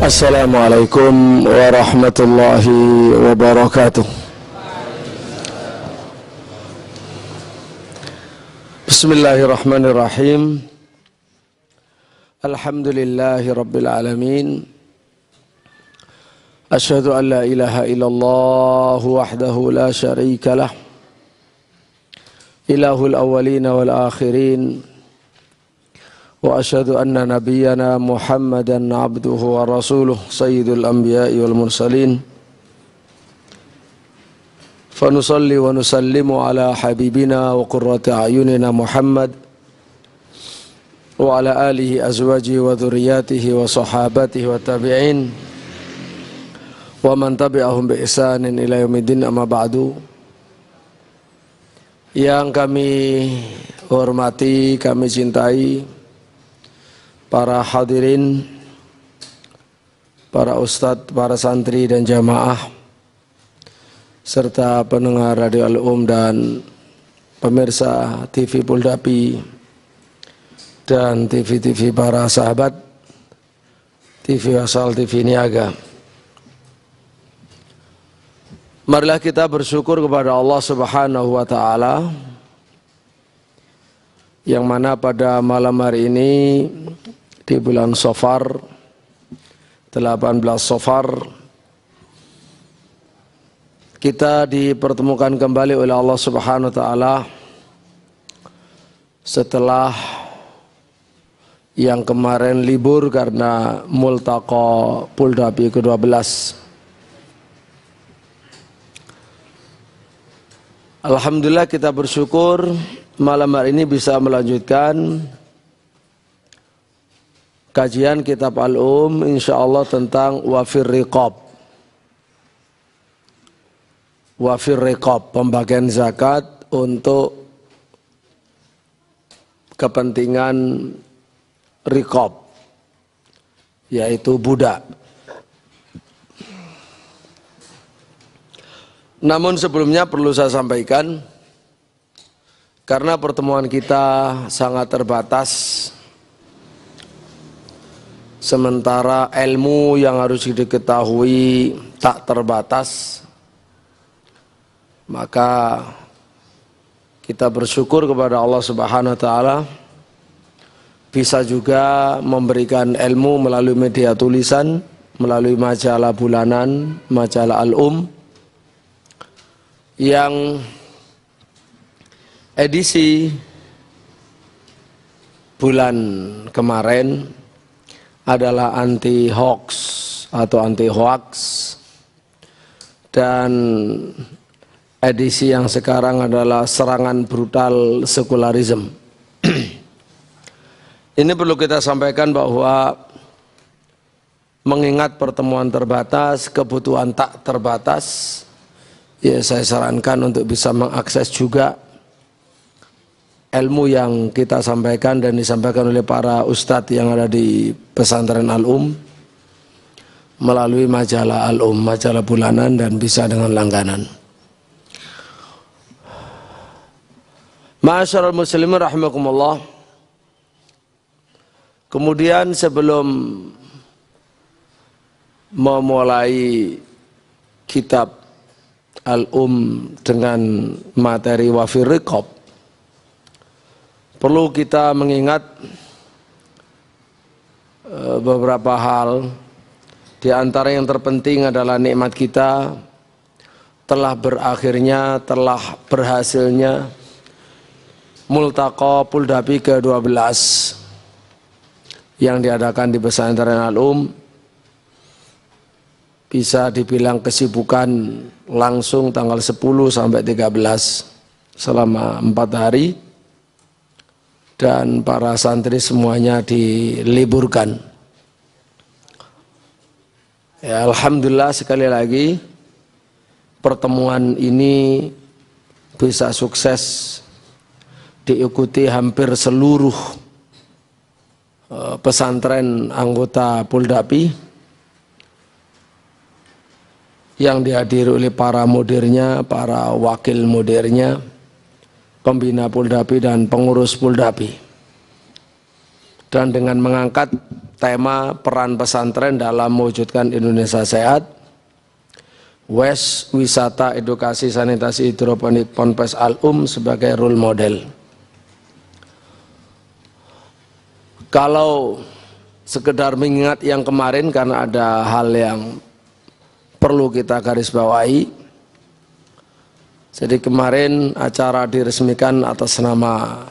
Assalamualaikum warahmatullahi wabarakatuh. Bismillahirrahmanirrahim. Alhamdulillahi rabbil alamin. Asyhadu an la ilaha illallah wahdahu la syarika lah. Ilahul awwalin wal akhirin. Wa asyhadu anna nabiyyana Muhammadan abduhu wa rasuluh sayyidul anbiya'i wal mursalin. Fa nusalli wa nusallimu ala habibina wa qurrati a'yunina Muhammad wa ala alihi azwajihi wa dhurriyyatihi wa sahabatihi wa tabi'in wa man tabi'ahum bi ihsanin ila yaumiddin, amma ba'du. Yang kami hormati, kami cintai para hadirin, para ustadz, para santri dan jamaah, serta pendengar Radio Al-Um dan pemirsa TV Poldapi dan TV-TV para sahabat, TV Wasal, TV Niaga. Marilah kita bersyukur kepada Allah Subhanahu wa Ta'ala, yang mana pada malam hari ini di bulan Safar, 18 Safar, kita dipertemukan kembali oleh Allah Subhanahu wa Ta'ala setelah yang kemarin libur karena Multaqa Poldapi ke-12. Alhamdulillah, kita bersyukur malam hari ini bisa melanjutkan kajian kitab Al-Um, insyaallah tentang wafir riqab. Wafir riqab, pembagian zakat untuk kepentingan riqab, yaitu budak. Namun sebelumnya perlu saya sampaikan, karena pertemuan kita sangat terbatas, sementara ilmu yang harus diketahui tak terbatas, maka kita bersyukur kepada Allah Subhanahu wa Ta'ala bisa juga memberikan ilmu melalui media tulisan, melalui majalah bulanan, majalah Al-Um, yang edisi bulan kemarin adalah anti hoax atau anti hoax, dan edisi yang sekarang adalah serangan brutal sekularisme. Ini perlu kita sampaikan bahwa mengingat pertemuan terbatas, kebutuhan tak terbatas, ya saya sarankan untuk bisa mengakses juga ilmu yang kita sampaikan dan disampaikan oleh para ustadz yang ada di pesantren Al-Um melalui majalah Al-Um, majalah bulanan, dan bisa dengan langganan. Ma'asyiral muslimin rahimakumullah. Kemudian sebelum memulai kitab Al-Um dengan materi wafir riqab, perlu kita mengingat beberapa hal. Di antara yang terpenting adalah nikmat kita telah berakhirnya, telah berhasilnya Multaqa Poldapi ke-12 yang diadakan di pesantren Al-Um. Bisa dibilang kesibukan langsung tanggal 10 sampai 13 selama 4 hari. Dan para santri semuanya diliburkan. Ya, alhamdulillah sekali lagi pertemuan ini bisa sukses diikuti hampir seluruh pesantren anggota Poldapi yang dihadiri oleh para mudirnya, para wakil mudirnya, pembina Poldapi dan pengurus Poldapi. dan dengan mengangkat tema peran pesantren dalam mewujudkan Indonesia sehat, WES, wisata edukasi sanitasi hidroponik Ponpes Al-Um sebagai role model. Kalau sekedar mengingat yang kemarin karena ada hal yang perlu kita garis bawahi. Jadi kemarin acara diresmikan atas nama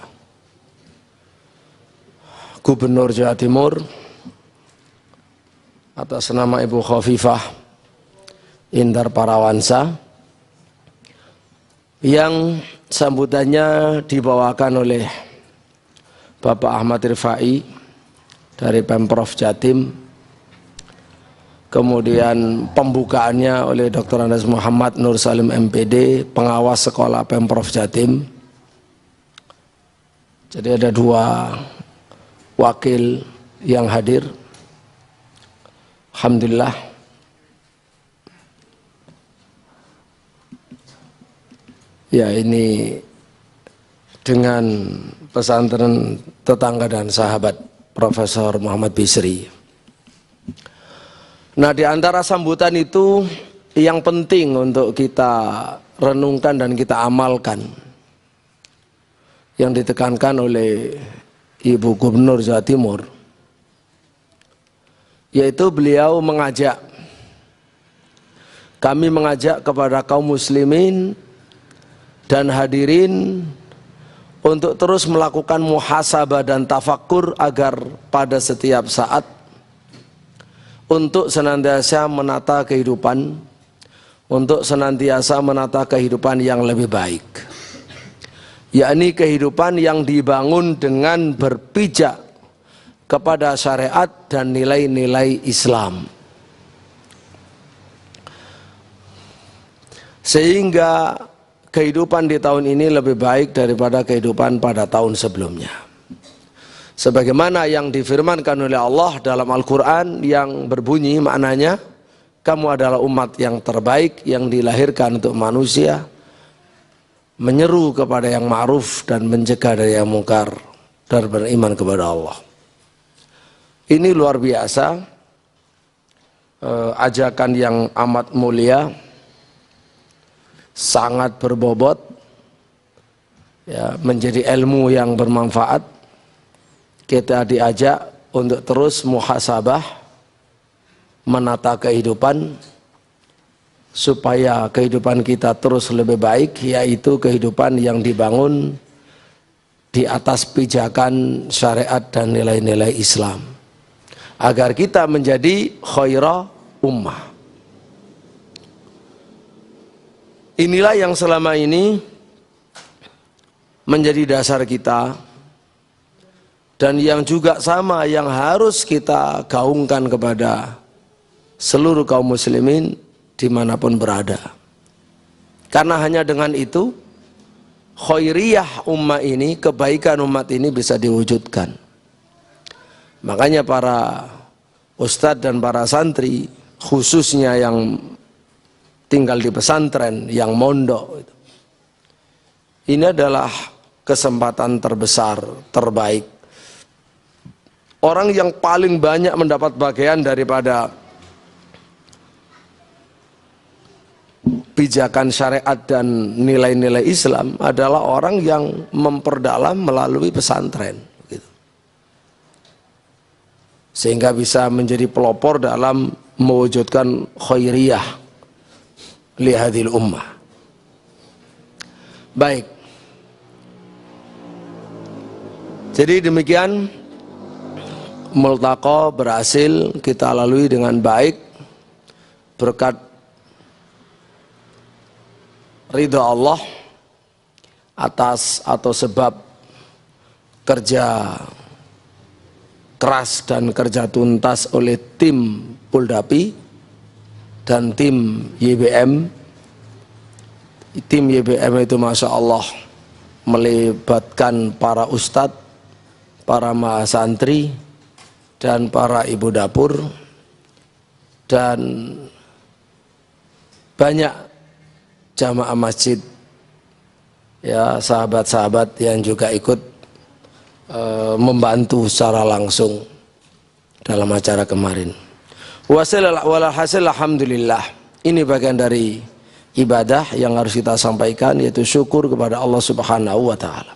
Gubernur Jawa Timur, atas nama Ibu Khofifah Indar Parawansa, yang sambutannya dibawakan oleh Bapak Ahmad Rifai dari Pemprov Jatim, kemudian pembukaannya oleh Dr. Andes Muhammad Nur Salim MPD, pengawas sekolah Pemprov Jatim. Jadi ada dua wakil yang hadir. Alhamdulillah. Ya, ini dengan pesantren tetangga dan sahabat Profesor Muhammad Bisri. Nah, di antara sambutan itu yang penting untuk kita renungkan dan kita amalkan, yang ditekankan oleh Ibu Gubernur Jawa Timur, yaitu beliau kami mengajak kepada kaum muslimin dan hadirin untuk terus melakukan muhasabah dan tafakkur agar pada setiap saat untuk senantiasa menata kehidupan, untuk senantiasa menata kehidupan yang lebih baik, yakni kehidupan yang dibangun dengan berpijak kepada syariat dan nilai-nilai Islam, sehingga kehidupan di tahun ini lebih baik daripada kehidupan pada tahun sebelumnya. Sebagaimana yang difirmankan oleh Allah dalam Al-Quran yang berbunyi maknanya, kamu adalah umat yang terbaik yang dilahirkan untuk manusia, menyeru kepada yang ma'ruf dan mencegah dari yang mungkar dan beriman kepada Allah. Ini luar biasa, ajakan yang amat mulia, sangat berbobot, ya, menjadi ilmu yang bermanfaat. Kita diajak untuk terus muhasabah, menata kehidupan, supaya kehidupan kita terus lebih baik, yaitu kehidupan yang dibangun di atas pijakan syariat dan nilai-nilai Islam, agar kita menjadi khairah ummah. Inilah yang selama ini menjadi dasar kita, dan yang juga sama yang harus kita gaungkan kepada seluruh kaum muslimin dimanapun berada. Karena hanya dengan itu khairiyah ummah ini, kebaikan umat ini bisa diwujudkan. Makanya para ustadz dan para santri, khususnya yang tinggal di pesantren, yang mondok, ini adalah kesempatan terbesar, terbaik. Orang yang paling banyak mendapat bagian daripada pijakan syariat dan nilai-nilai Islam adalah orang yang memperdalam melalui pesantren, gitu. Sehingga bisa menjadi pelopor dalam mewujudkan khairiyah li hadhil ummah. Baik, jadi demikian multaqa berhasil kita lalui dengan baik berkat ridha Allah atas atau sebab kerja keras dan kerja tuntas oleh tim Poldapi dan tim YBM. Tim YBM itu Masya Allah melibatkan para ustadz, para mahasantri, dan para ibu dapur, dan banyak jamaah masjid, ya, sahabat-sahabat yang juga ikut membantu secara langsung dalam acara kemarin. Walhasil alhamdulillah, ini bagian dari ibadah yang harus kita sampaikan, yaitu syukur kepada Allah Subhanahu wa taala.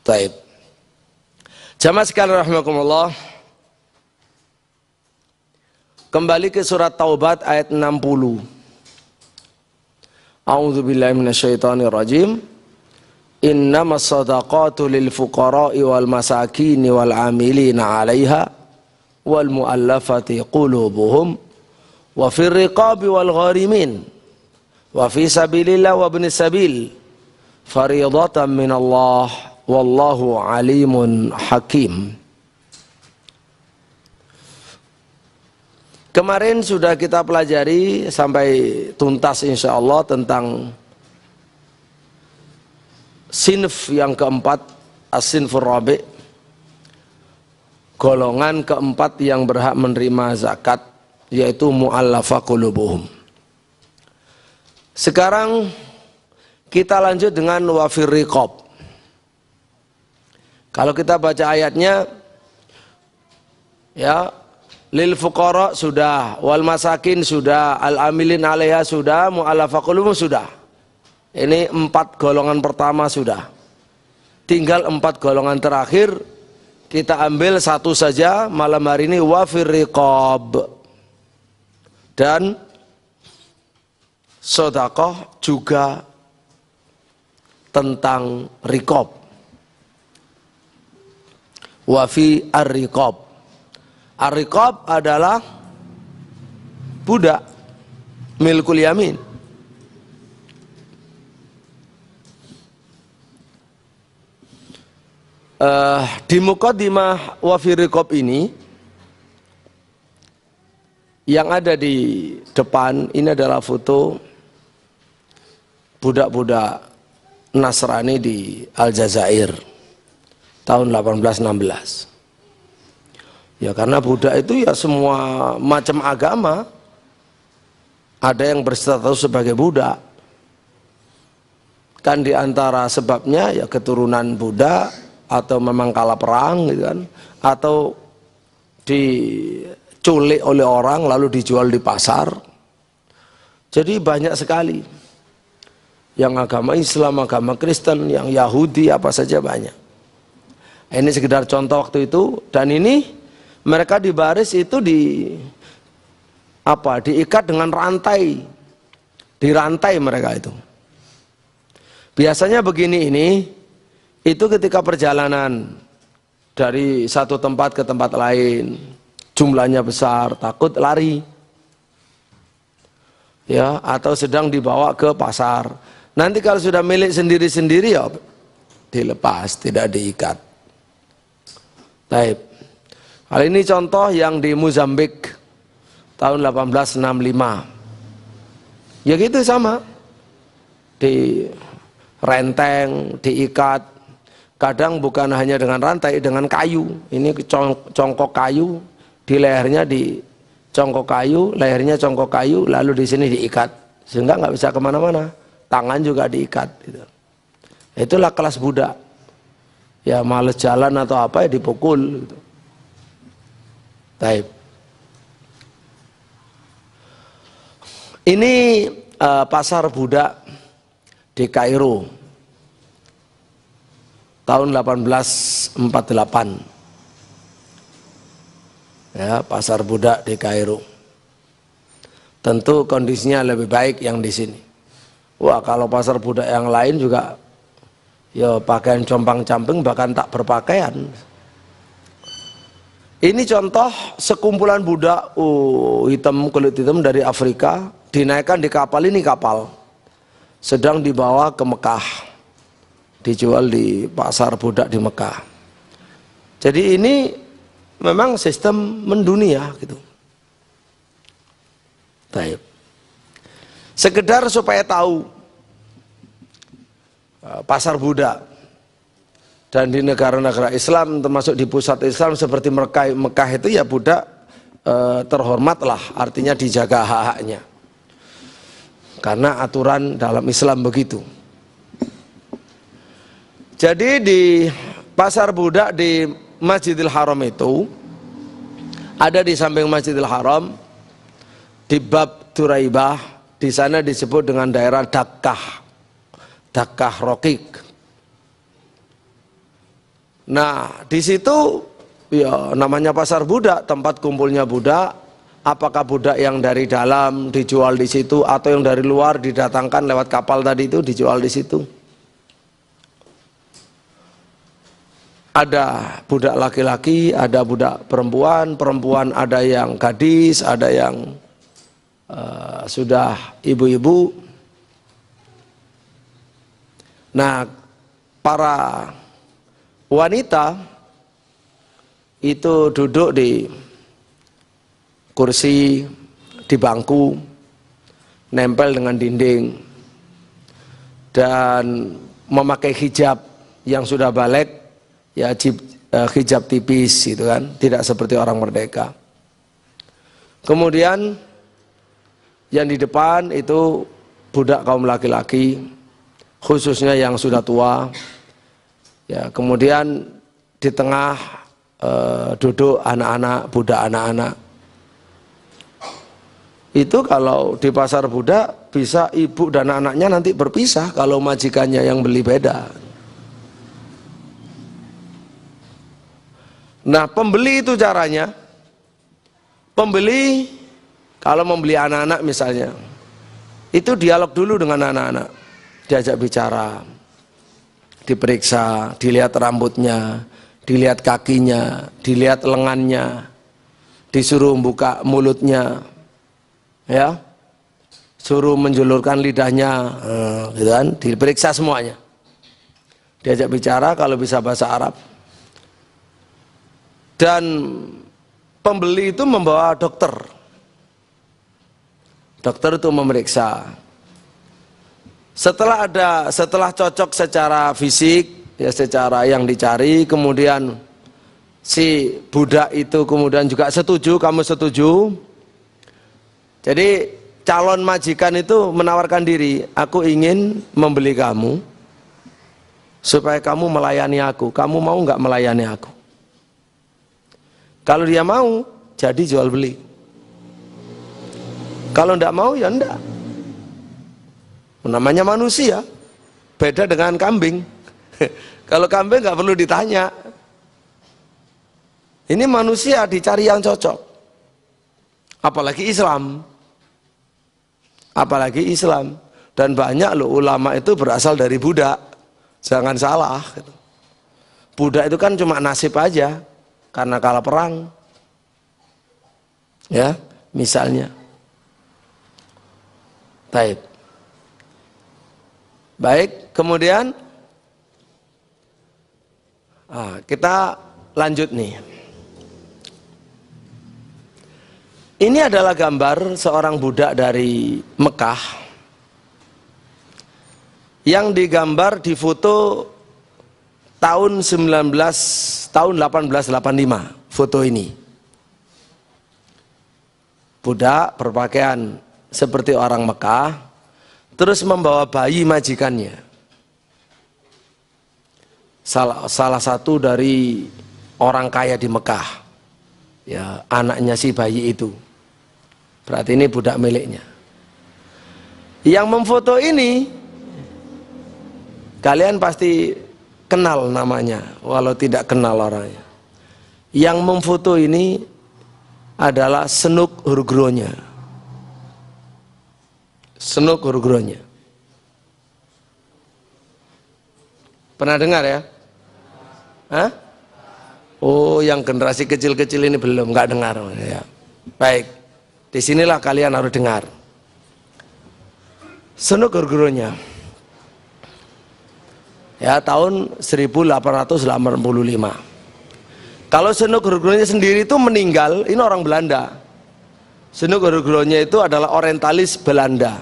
Baik. Jamaah sekalian rahimakumullah. Kembali ke surat Taubat ayat 60. A'udzubillahi minasyaitonirrajim. Innamas shadaqatu lil fuqara'i wal masakini wal 'amilina 'alaiha wal mu'allafati qulubuhum wa fir riqabi wal gharimin wa fi sabilillah wa ibnis sabil fariidatan minallah wallahu alimun hakim. Kemarin sudah kita pelajari sampai tuntas insyaallah tentang sinf yang keempat, as-sinfur rabi', golongan keempat yang berhak menerima zakat, yaitu mu'allafa qulubuhum. Sekarang kita lanjut dengan wafir riqab. Kalau kita baca ayatnya, ya, lil fuqara sudah, wal masakin sudah, al amilin 'alaiha sudah, mu'allafa qulubuhum sudah. Ini 4 golongan pertama sudah. Tinggal 4 golongan terakhir. Kita ambil satu saja malam hari ini, wafir riqab. Dan sedekah juga tentang riqab. Wafi ar-riqab. Ar-riqab adalah budak milkul yamin. Di muqaddimah wafi riqab ini, yang ada di depan ini adalah foto budak-budak Nasrani di Aljazair tahun 1816. Ya, karena budak itu ya semua macam agama, ada yang berstatus sebagai budak. Kan di antara sebabnya ya keturunan budak, atau memang kalah perang gitu kan, atau diculik oleh orang lalu dijual di pasar. Jadi banyak sekali, yang agama Islam, agama Kristen, yang Yahudi, apa saja banyak. Ini sekedar contoh waktu itu. Dan ini mereka di baris itu diikat dengan rantai, dirantai mereka itu. Biasanya begini ini, itu ketika perjalanan dari satu tempat ke tempat lain, jumlahnya besar, takut lari, ya, atau sedang dibawa ke pasar. Nanti kalau sudah milik sendiri-sendiri ya dilepas, tidak diikat. Baik. Hal ini contoh yang di Mozambik tahun 1865. Ya gitu sama, di renteng, diikat. Kadang bukan hanya dengan rantai, dengan kayu. Ini congkok kayu, di lehernya di congkok kayu, lehernya congkok kayu, lalu di sini diikat, sehingga nggak bisa kemana-mana. Tangan juga diikat. Gitu. Itulah kelas budak. Ya males jalan atau apa ya dipukul. Gitu. Taib. Ini pasar budak di Kairo tahun 1848. Ya, pasar budak di Kairo. Tentu kondisinya lebih baik yang di sini. Wah, kalau pasar budak yang lain juga ya pakaian compang-camping, bahkan tak berpakaian. Ini contoh sekumpulan budak hitam, kulit hitam dari Afrika, dinaikkan di kapal. Ini kapal sedang dibawa ke Mekah, dijual di pasar budak di Mekah. Jadi ini memang sistem mendunia gitu. Baik. Sekedar supaya tahu pasar budak, dan di negara-negara Islam termasuk di pusat Islam seperti Mekah itu ya budak terhormat lah, artinya dijaga hak-haknya. karena aturan dalam Islam begitu. Jadi di pasar budak di Masjidil Haram itu ada di samping Masjidil Haram di Bab Turaibah, di sana disebut dengan daerah Dakkah Rokik. Nah, di situ ya namanya pasar budak, tempat kumpulnya budak. Apakah budak yang dari dalam dijual di situ atau yang dari luar didatangkan lewat kapal tadi itu dijual di situ? Ada budak laki-laki, ada budak perempuan, perempuan ada yang gadis, ada yang sudah ibu-ibu. Nah, para wanita itu duduk di kursi, di bangku, nempel dengan dinding, dan memakai hijab yang sudah balik, ya hijab tipis gitu kan, tidak seperti orang merdeka. Kemudian yang di depan itu budak kaum laki-laki, khususnya yang sudah tua. Ya, kemudian di tengah duduk anak-anak, budak anak-anak. Itu kalau di pasar budak bisa ibu dan anaknya nanti berpisah kalau majikannya yang beli beda. Nah, pembeli itu caranya, pembeli kalau membeli anak-anak misalnya, itu dialog dulu dengan anak-anak, diajak bicara, diperiksa, dilihat rambutnya, dilihat kakinya, dilihat lengannya, disuruh buka mulutnya, ya, suruh menjulurkan lidahnya, gitu kan, diperiksa semuanya, diajak bicara kalau bisa bahasa Arab. Dan pembeli itu membawa dokter. Dokter itu memeriksa. Setelah cocok secara fisik, ya secara yang dicari, kemudian si budak itu kemudian juga setuju, kamu setuju. Jadi calon majikan itu menawarkan diri, aku ingin membeli kamu supaya kamu melayani aku. Kamu mau nggak melayani aku? Kalau dia mau, jadi jual beli. Kalau enggak mau, ya enggak. Namanya manusia, beda dengan kambing. Kalau kambing nggak perlu ditanya. Ini manusia dicari yang cocok. Apalagi Islam. Apalagi Islam. Dan banyak loh ulama itu berasal dari budak. Jangan salah. Budak itu kan cuma nasib aja. Karena kalah perang, ya misalnya. Baik, kemudian kita lanjut nih. Ini adalah gambar seorang budak dari Mekah yang digambar di foto tahun 1885, foto ini. Budak berpakaian seperti orang Mekah, terus membawa bayi majikannya. Salah satu dari orang kaya di Mekah, ya anaknya si bayi itu. Berarti ini budak miliknya. Yang memfoto ini, kalian pasti kenal namanya, walau tidak kenal orangnya. Yang memfoto ini adalah Senuk Hurgronya. Senuk Hurgronya. Pernah dengar ya? Hah? Oh, yang generasi kecil-kecil ini belum, nggak dengar. Ya. Baik, disinilah kalian harus dengar. Senuk Hurgronya. Ya, tahun 1885. Kalau Senuk Hurgronya sendiri itu meninggal, ini orang Belanda. Senuk Hurgronya itu adalah orientalis Belanda.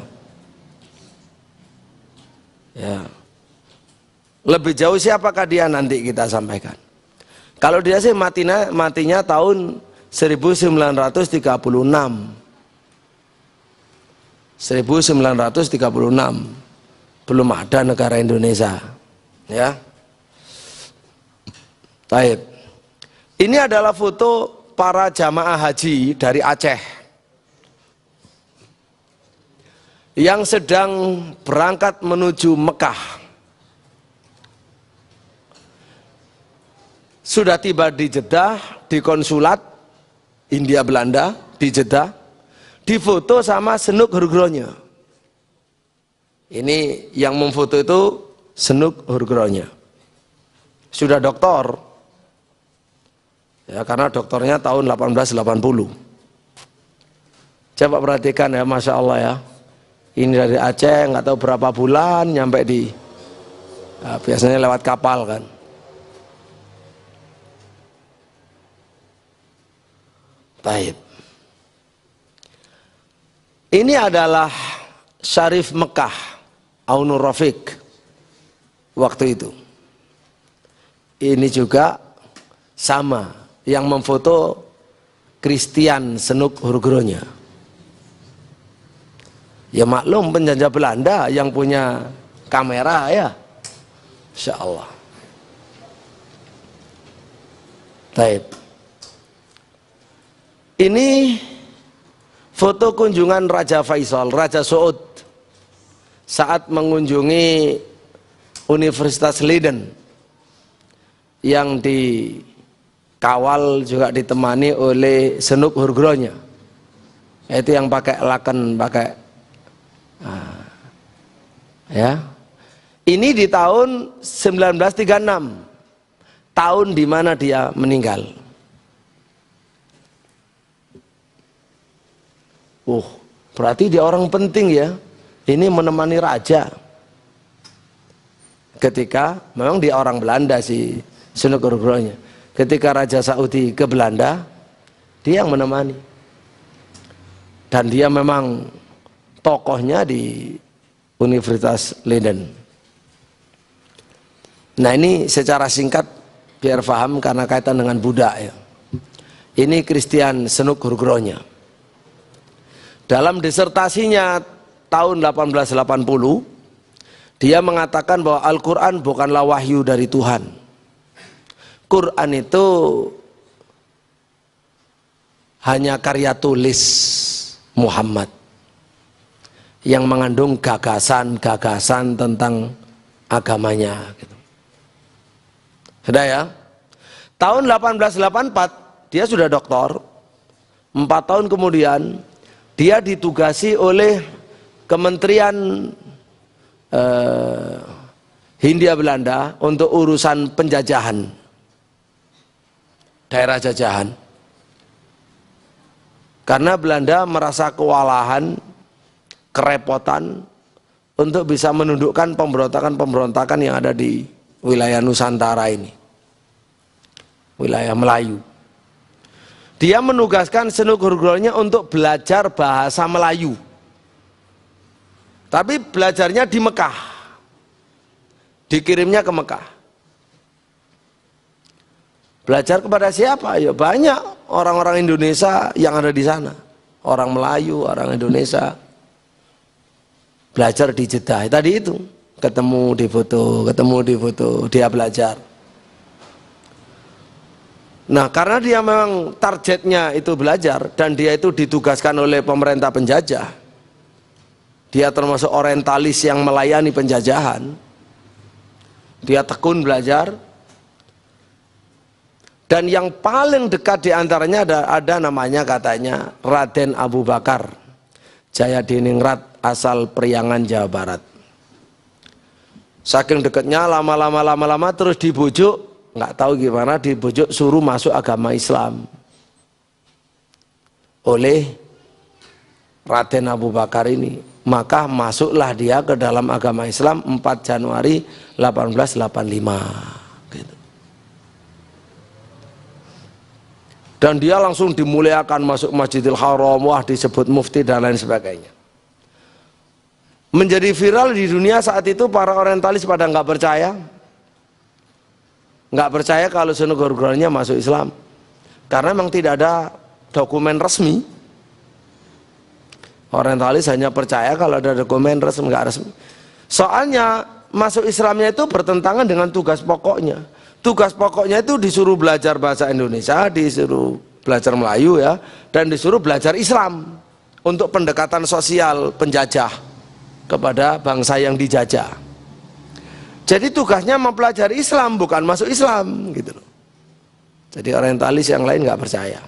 Ya. Lebih jauh siapakah dia nanti kita sampaikan. Kalau dia sih matinya tahun 1936. 1936. Belum ada negara Indonesia. Ya. Baik. Ini adalah foto para jamaah haji dari Aceh yang sedang berangkat menuju Mekah. Sudah tiba di Jeddah, di konsulat India Belanda di Jeddah, difoto sama Senuk Hurgronya. Ini yang memfoto itu Senuk Hurgronya. Sudah doktor, ya, karena doktornya tahun 1880. Coba perhatikan ya, Masya Allah ya. Ini dari Aceh, nggak tahu berapa bulan nyampe di, ya, biasanya lewat kapal kan. Baik. Ini adalah Syarif Mekah, Aunur Rafiq waktu itu. Ini juga sama, yang memfoto Christian Senuk Hurgronya. Ya maklum penjajah Belanda yang punya kamera ya, Insya Allah. Baik. Ini foto kunjungan Raja Faisal, Raja Saud saat mengunjungi Universitas Leiden yang dikawal juga ditemani oleh Senuk Hurgronya. Itu yang pakai laken, pakai ya. Ini di tahun 1936, tahun di mana dia meninggal. Berarti dia orang penting ya. Ini menemani raja. Ketika memang dia orang Belanda si Senuk Hurgronya. Ketika Raja Saudi ke Belanda, dia yang menemani. Dan dia memang tokohnya di Universitas Leiden. Nah ini secara singkat biar paham karena kaitan dengan budak ya. Ini Christian Senuk Hurgronya. Dalam disertasinya tahun 1880, dia mengatakan bahwa Al-Quran bukanlah wahyu dari Tuhan. Quran itu hanya karya tulis Muhammad yang mengandung gagasan-gagasan tentang agamanya. Sudah ya? Tahun 1884 dia sudah doktor. 4 tahun kemudian dia ditugasi oleh Kementerian Hindia Belanda untuk urusan penjajahan daerah jajahan. Karena Belanda merasa kewalahan, kerepotan untuk bisa menundukkan pemberontakan-pemberontakan yang ada di wilayah Nusantara ini, wilayah Melayu. Dia menugaskan Senuk Hurgronya untuk belajar bahasa Melayu. Tapi belajarnya di Mekah. Dikirimnya ke Mekah. Belajar kepada siapa? Ya banyak orang-orang Indonesia yang ada di sana. Orang Melayu, orang Indonesia. Belajar di Jeddah. Tadi itu. Ketemu di foto, dia belajar. Nah karena dia memang targetnya itu belajar dan dia itu ditugaskan oleh pemerintah penjajah, dia termasuk orientalis yang melayani penjajahan, dia tekun belajar. Dan yang paling dekat diantaranya ada namanya katanya Raden Abu Bakar Jayadiningrat asal Priangan Jawa Barat. Saking dekatnya lama-lama terus dibujuk, nggak tahu gimana dibujuk suruh masuk agama Islam oleh Raden Abu Bakar ini. Maka masuklah dia ke dalam agama Islam 4 Januari 1885 gitu. Dan dia langsung dimuliakan masuk Masjidil Haram, wah disebut mufti dan lain sebagainya. Menjadi viral di dunia saat itu. Para orientalis pada nggak percaya kalau Senuk Hurgronya masuk Islam, karena memang tidak ada dokumen resmi Orientalis hanya percaya kalau ada dokumen resmi, nggak resmi. Soalnya masuk Islamnya itu bertentangan dengan tugas pokoknya. Tugas pokoknya itu disuruh belajar bahasa Indonesia, disuruh belajar Melayu ya, dan disuruh belajar Islam untuk pendekatan sosial penjajah kepada bangsa yang dijajah. Jadi tugasnya mempelajari Islam, bukan masuk Islam gitu loh. Jadi orientalis yang lain nggak percaya.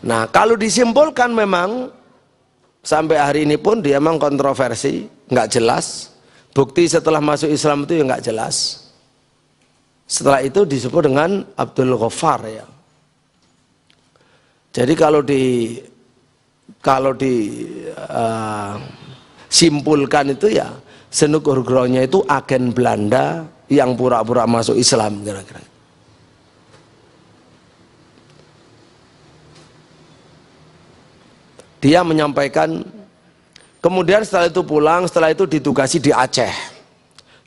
Nah, kalau disimpulkan memang sampai hari ini pun dia memang kontroversi, nggak jelas. Bukti setelah masuk Islam itu ya nggak jelas. Setelah itu disebut dengan Abdul Ghaffar ya. Jadi kalau simpulkan itu ya Senuk Hurgronya itu agen Belanda yang pura-pura masuk Islam kira-kira. Dia menyampaikan, kemudian setelah itu pulang, setelah itu ditugasi di Aceh.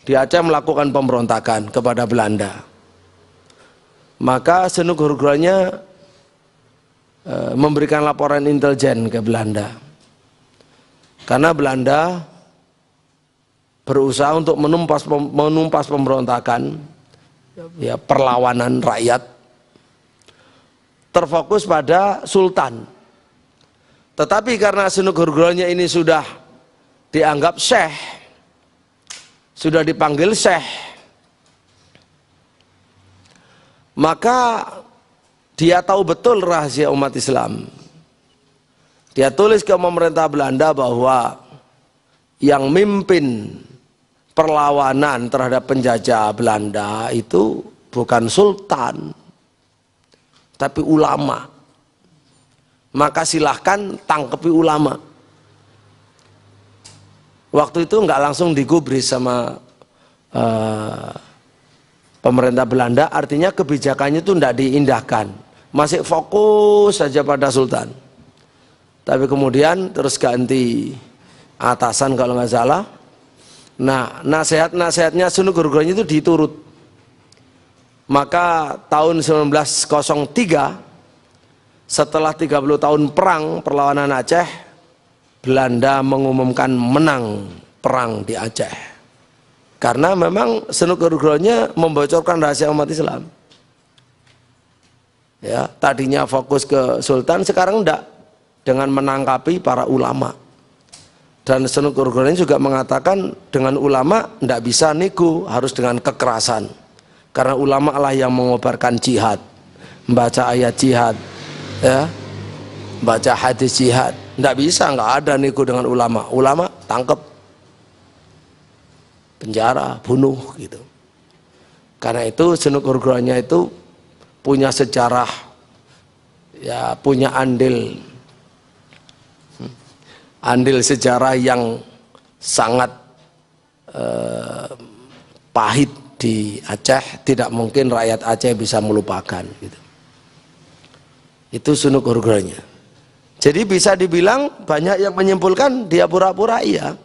Di Aceh melakukan pemberontakan kepada Belanda. Maka Senuk Hurgronya memberikan laporan intelijen ke Belanda. Karena Belanda berusaha untuk menumpas pemberontakan, ya, perlawanan rakyat, terfokus pada Sultan. Tetapi karena Senuk Hurgronya ini sudah dianggap syekh, sudah dipanggil syekh, maka dia tahu betul rahasia umat Islam. Dia tulis ke pemerintah Belanda bahwa yang mimpin perlawanan terhadap penjajah Belanda itu bukan sultan, tapi ulama. Maka silahkan tangkepi ulama. Waktu itu nggak langsung digubris sama pemerintah Belanda, artinya kebijakannya itu tidak diindahkan, masih fokus saja pada sultan. Tapi kemudian terus ganti atasan kalau nggak salah. Nah, nasihatnya Senuk Hurgronya itu diturut. Maka tahun 1903 setelah 30 tahun perang perlawanan Aceh, Belanda mengumumkan menang perang di Aceh. Karena memang Senuk Hurgronya membocorkan rahasia umat Islam. Ya, tadinya fokus ke sultan, sekarang enggak, dengan menangkapi para ulama. Dan Senuk Hurgronya juga mengatakan dengan ulama enggak bisa nego, harus dengan kekerasan. Karena ulama lah yang mengobarkan jihad, membaca ayat jihad, ya, baca hadis jihad. Nggak bisa, nggak ada nego dengan ulama. Ulama tangkap, penjara, bunuh gitu. Karena itu Senuk Hurgronya itu punya sejarah, ya, punya andil sejarah yang sangat pahit di Aceh. Tidak mungkin rakyat Aceh bisa melupakan gitu. Itu Senuk Hurgronya. Jadi bisa dibilang banyak yang menyimpulkan dia pura-pura iya,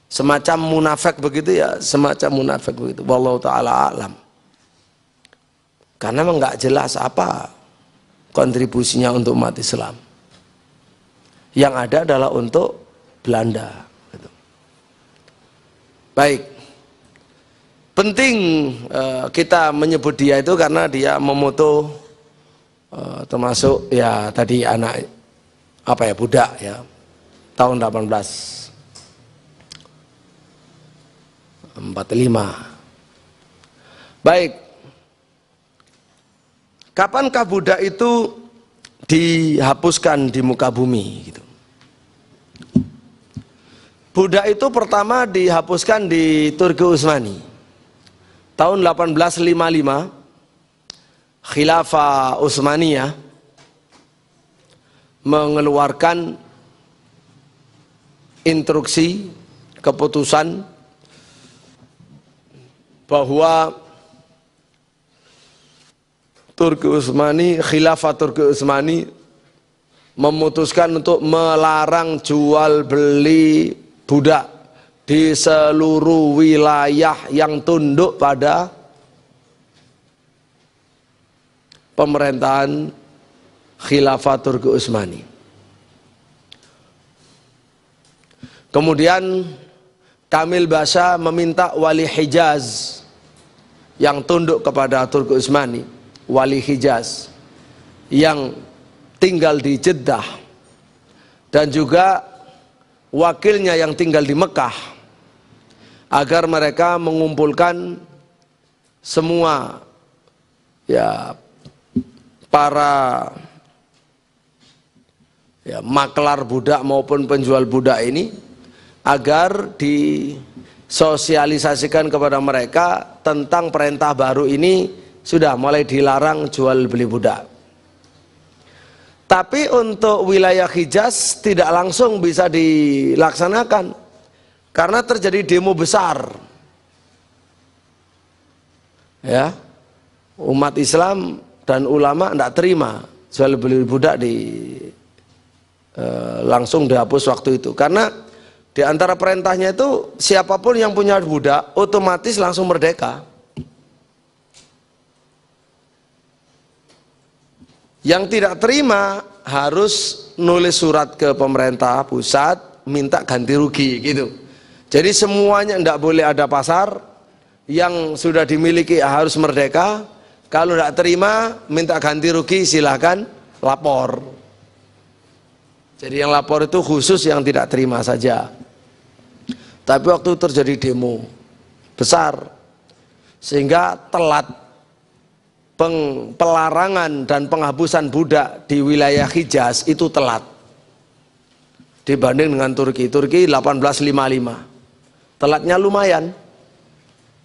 semacam munafik begitu ya, semacam munafik begitu. Wallahu taala alam. Karena memang nggak jelas apa kontribusinya untuk umat Islam. Yang ada adalah untuk Belanda. Gitu. Baik. Penting kita menyebut dia itu karena dia memoto termasuk ya tadi anak apa ya, budak ya, tahun 1845. Baik, kapankah budak itu dihapuskan di muka bumi gitu? Budak itu pertama dihapuskan di Turki Utsmani tahun 1855. Khilafah Utsmaniyah mengeluarkan instruksi, keputusan bahwa Khilafah Turki Utsmani memutuskan untuk melarang jual beli budak di seluruh wilayah yang tunduk pada pemerintahan Khilafah Turki Utsmani. Kemudian Kamil Basha meminta wali Hijaz yang tunduk kepada Turki Utsmani, wali Hijaz yang tinggal di Jeddah, dan juga wakilnya yang tinggal di Mekah, agar mereka mengumpulkan semua ya para maklar budak maupun penjual budak ini, agar disosialisasikan kepada mereka tentang perintah baru ini, sudah mulai dilarang jual beli budak. Tapi untuk wilayah Hijaz tidak langsung bisa dilaksanakan karena terjadi demo besar. Ya, umat Islam dan ulama tidak terima jual beli budak langsung dihapus waktu itu, karena di antara perintahnya itu siapapun yang punya budak otomatis langsung merdeka. Yang tidak terima harus nulis surat ke pemerintah pusat minta ganti rugi gitu. Jadi semuanya tidak boleh ada pasar, yang sudah dimiliki harus merdeka. Kalau tidak terima minta ganti rugi silahkan lapor. Jadi yang lapor itu khusus yang tidak terima saja. Tapi waktu terjadi demo besar sehingga telat pelarangan dan penghapusan budak di wilayah Hijaz itu telat dibanding dengan Turki. Turki 1855, telatnya lumayan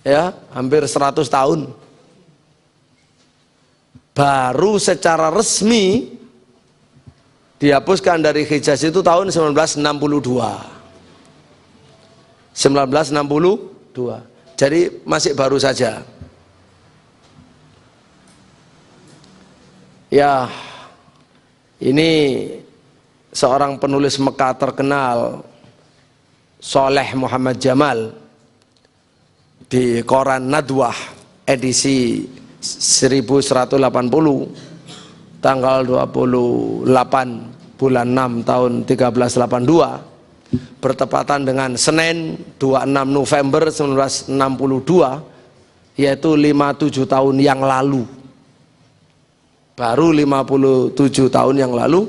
ya, hampir 100 tahun. Baru secara resmi dihapuskan dari Hijaz itu tahun 1962. Jadi masih baru saja. Ya, ini seorang penulis Mekah terkenal, Soleh Muhammad Jamal, di koran Nadwah edisi 1180 tanggal 28 bulan 6 tahun 1382 bertepatan dengan Senin 26 November 1962, yaitu 57 tahun yang lalu. Baru 57 tahun yang lalu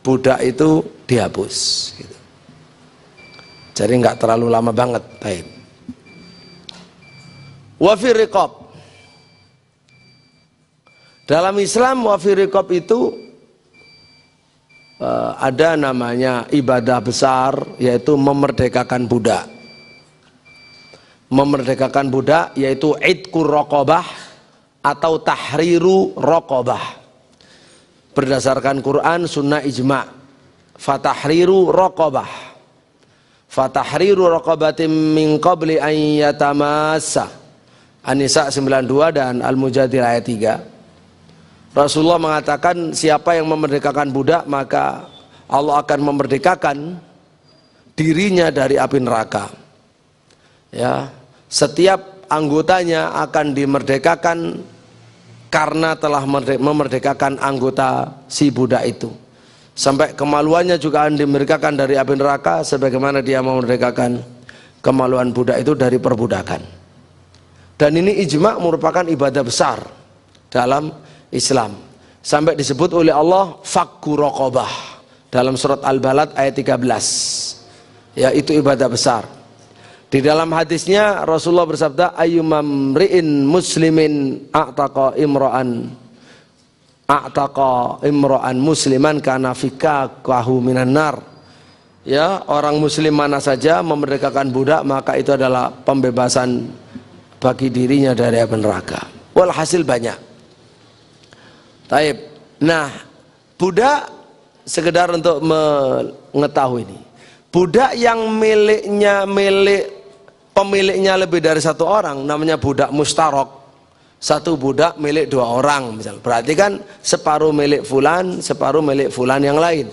budak itu dihapus gitu. Jadi nggak terlalu lama banget. Baik. Wafir riqab, dalam Islam wafir riqab itu ada namanya ibadah besar, yaitu memerdekakan budak. Memerdekakan budak yaitu idqur raqabah atau tahriru raqabah. Berdasarkan Quran, sunnah, ijma', fatahriru raqabah, fatahriru raqabatin min qabli an yatamassa, An-Nisa 92 dan Al-Mujadilah ayat 3. Rasulullah mengatakan siapa yang memerdekakan budak maka Allah akan memerdekakan dirinya dari api neraka. Ya, setiap anggotanya akan dimerdekakan karena telah memerdekakan anggota si budak itu. Sampai kemaluannya juga akan dimerdekakan dari api neraka sebagaimana dia memerdekakan kemaluan budak itu dari perbudakan. Dan ini ijma' merupakan ibadah besar dalam Islam. Sampai disebut oleh Allah fakku raqabah dalam surat Al-Balad ayat 13. Ya, itu ibadah besar. Di dalam hadisnya Rasulullah bersabda, ayyumam ri'in muslimin a'taqa imra'an musliman kana fikakahu minan nar. Ya, orang muslim mana saja memerdekakan budak maka itu adalah pembebasan bagi dirinya dari api neraka. Walhasil banyak. Taib. Nah, budak, sekedar untuk mengetahui ini, budak yang pemiliknya lebih dari satu orang namanya budak mustarok. Satu budak milik dua orang misal. Berarti kan separuh milik fulan, separuh milik fulan yang lain.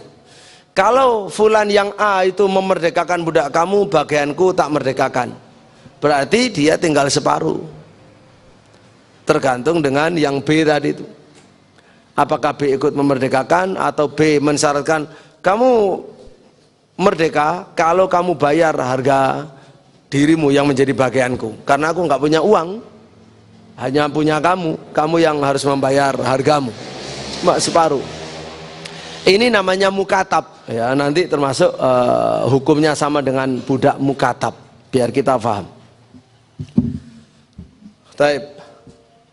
Kalau fulan yang A itu memerdekakan budak kamu, bagianku tak merdekakan, berarti dia tinggal separuh. Tergantung dengan yang B tadi itu. Apakah B ikut memerdekakan atau B mensyaratkan kamu merdeka kalau kamu bayar harga dirimu yang menjadi bagianku, karena aku nggak punya uang, hanya punya kamu yang harus membayar hargamu, cuma separuh. Ini namanya mukatab, ya, nanti termasuk hukumnya sama dengan budak mukatab, biar kita paham.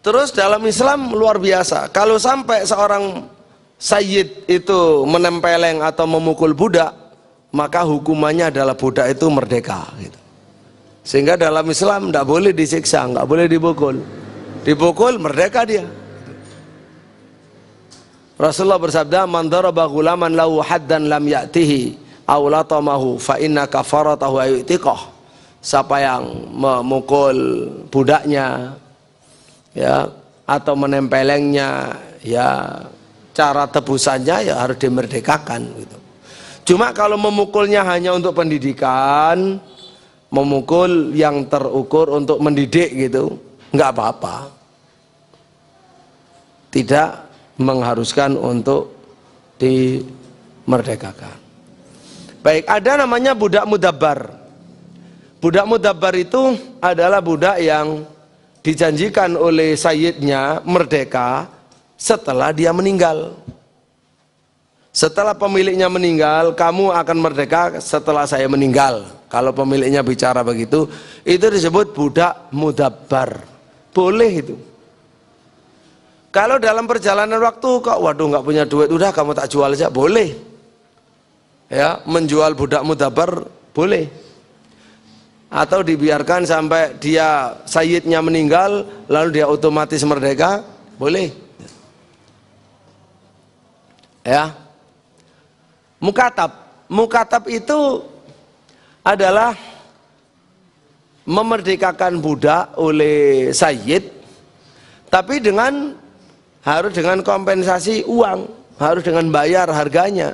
Terus dalam Islam luar biasa, kalau sampai seorang sayyid itu menempeleng atau memukul budak, maka hukumannya adalah budak itu merdeka gitu. Sehingga dalam Islam tidak boleh disiksa, nggak boleh dipukul. Dipukul merdeka dia. Rasulullah bersabda, "Man daraba ghulaman lahu haddan lam ya'tihi aw latamahu fa inna kafaratahu ayutiqah." Siapa yang memukul budaknya, ya, atau menempelengnya, ya, cara tebusannya ya harus dimerdekakan gitu. Cuma kalau memukulnya hanya untuk pendidikan, memukul yang terukur untuk mendidik gitu, nggak apa-apa, tidak mengharuskan untuk dimerdekakan. Baik, ada namanya budak mudabbar. Budak mudabbar itu adalah budak yang dijanjikan oleh sayyidnya merdeka setelah dia meninggal. Setelah pemiliknya meninggal, kamu akan merdeka setelah saya meninggal. Kalau pemiliknya bicara begitu, itu disebut budak mudabbar. Boleh itu. Kalau dalam perjalanan waktu kok, waduh nggak punya duit, udah kamu tak jual aja, boleh. Ya, menjual budak mudabbar boleh. Atau dibiarkan sampai dia sayyidnya meninggal, lalu dia otomatis merdeka, boleh. Ya. Mukatab itu adalah memerdekakan budak oleh sayyid, tapi harus dengan kompensasi uang, harus dengan bayar harganya.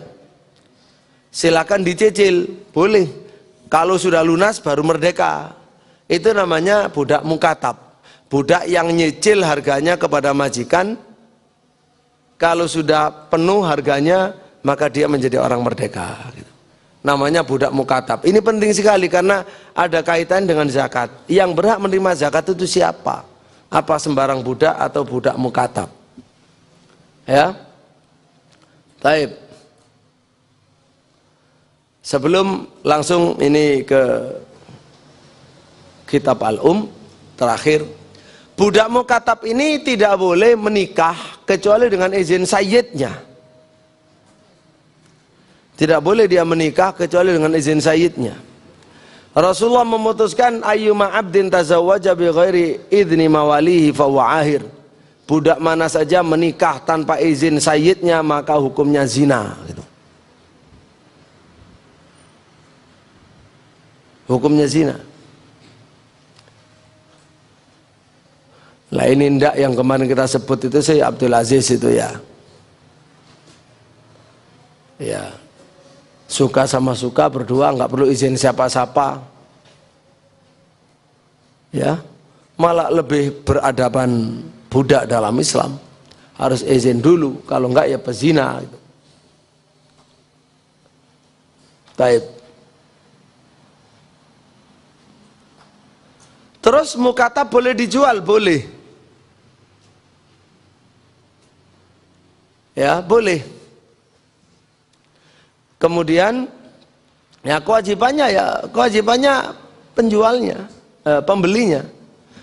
Silakan dicicil, boleh. Kalau sudah lunas baru merdeka. Itu namanya budak mukatab. Budak yang nyicil harganya kepada majikan. Kalau sudah penuh harganya, maka dia menjadi orang merdeka. Namanya budak mukatab. Ini penting sekali karena ada kaitan dengan zakat. Yang berhak menerima zakat itu siapa? Apa sembarang budak atau budak mukatab? Ya. Taib. Sebelum langsung ini ke kitab terakhir, budak mukatab ini tidak boleh menikah kecuali dengan izin sayyidnya. Tidak boleh dia menikah kecuali dengan izin sayyidnya. Rasulullah memutuskan ayyuma abdin tazawwaja bi ghairi idzni mawalihi fa huwa ahir. Budak mana saja menikah tanpa izin sayyidnya maka hukumnya zina gitu. Hukumnya zina. Lah ini ndak yang kemarin kita sebut itu saya Abdul Aziz itu ya. Ya. Suka sama suka berdua, nggak perlu izin siapa-siapa. Ya. Malah lebih beradaban budak dalam Islam. Harus izin dulu, kalau enggak ya pezina gitu. Taib. Terus mukatab boleh dijual? Boleh. Ya, boleh. Kemudian ya kewajibannya penjualnya, pembelinya.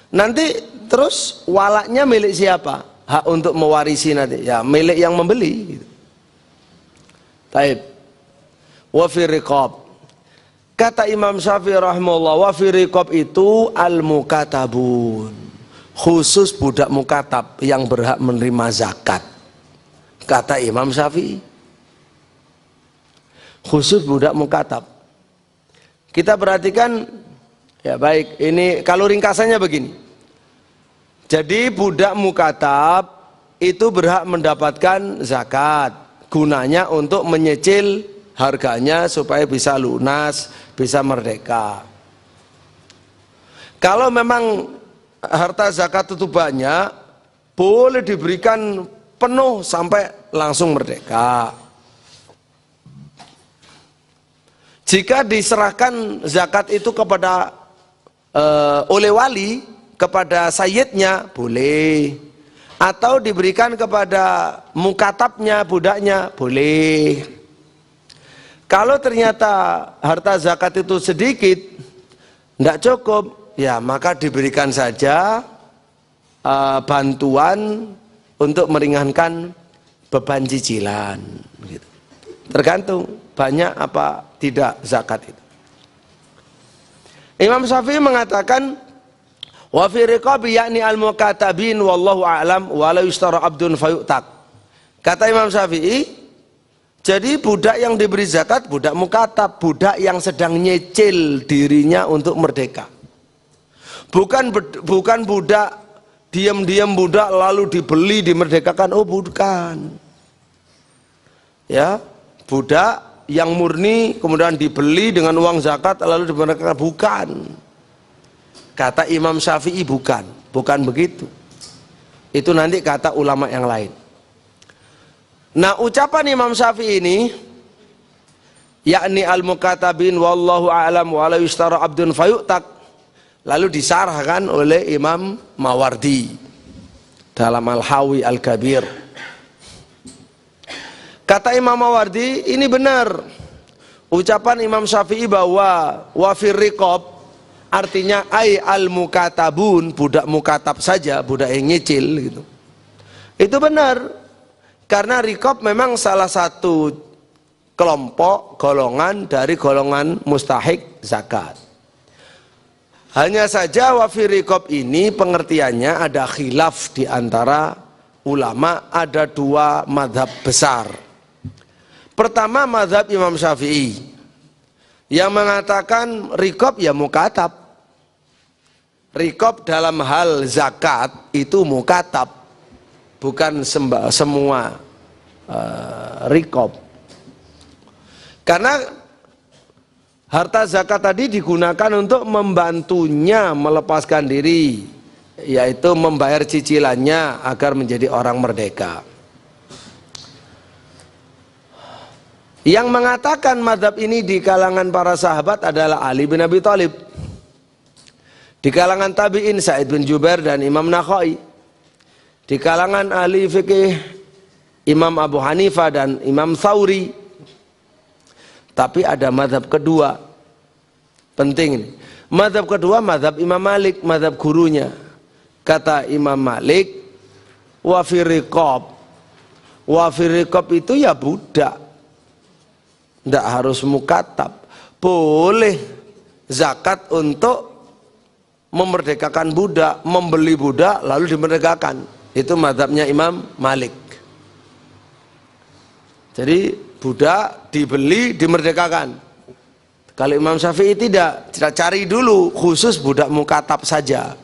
Nanti terus walaknya milik siapa? Hak untuk mewarisi nanti. Ya, milik yang membeli gitu. Taib. Wa fi riqab. Kata Imam Syafi'i rahimahullah, wa fi riqab itu al-mukatabun. Khusus budak mukatab yang berhak menerima zakat. Kata Imam Syafi'i. Khusus budak mukatab. Kita perhatikan, ya baik, ini kalau ringkasannya begini. Jadi budak mukatab itu berhak mendapatkan zakat. Gunanya untuk menyicil harganya supaya bisa lunas, bisa merdeka. Kalau memang harta zakat itu banyak, boleh diberikan penuh sampai langsung merdeka. Jika diserahkan zakat itu kepada oleh wali kepada sayyidnya boleh, atau diberikan kepada mukatabnya, budaknya boleh. Kalau ternyata harta zakat itu sedikit, tidak cukup, ya maka diberikan saja bantuan untuk meringankan beban cicilan gitu. Tergantung banyak apa tidak zakat itu. Imam Syafi'i mengatakan wa fi riqabi yakni al-mukatabin wallahu a'lam wa la yushtara abdun fayu'tak. Kata Imam Syafi'i, jadi budak yang diberi zakat budak mukatab, budak yang sedang nyicil dirinya untuk merdeka. Bukan budak diam-diam budak lalu dibeli dimerdekakan, oh bukan. Ya, budak yang murni kemudian dibeli dengan uang zakat lalu dimerdekakan, bukan. Kata Imam Syafi'i bukan begitu. Itu nanti kata ulama yang lain. Nah, ucapan Imam Syafi'i ini yakni al-mukatabin wallahu a'lam wa la yushtara abdun fayu'tak, lalu disarahkan oleh Imam Mawardi dalam Al-Hawi Al-Kabir. Kata Imam Mawardi, ini benar ucapan Imam Syafi'i bahwa wa fir riqab, artinya ay al-mukatabun, budak mukatab saja, budak yang nyicil gitu. Itu benar. Karena riqab memang salah satu kelompok golongan dari golongan mustahik zakat. Hanya saja wa fi riqab ini pengertiannya ada khilaf di antara ulama, ada dua madhab besar. Pertama madhab Imam Syafi'i yang mengatakan riqab ya mukatab. Riqab dalam hal zakat itu mukatab, bukan semua riqab. Karena harta zakat tadi digunakan untuk membantunya melepaskan diri, yaitu membayar cicilannya agar menjadi orang merdeka. Yang mengatakan madhab ini di kalangan para sahabat adalah Ali bin Abi Thalib. Di kalangan tabi'in Sa'id bin Jubair dan Imam Nakhai. Di kalangan ahli fikih Imam Abu Hanifah dan Imam Thawri. Tapi ada madhab kedua, penting ini. Madhab kedua madhab Imam Malik, madhab gurunya. Kata Imam Malik, wa fi riqab. Wa fi riqab itu ya budak, tidak harus mukatab. Boleh zakat untuk memerdekakan budak, membeli budak lalu dimerdekakan. Itu madhabnya Imam Malik. Jadi budak dibeli dimerdekakan. Kalau Imam Syafi'i tidak, kita cari dulu khusus budak mukatab saja.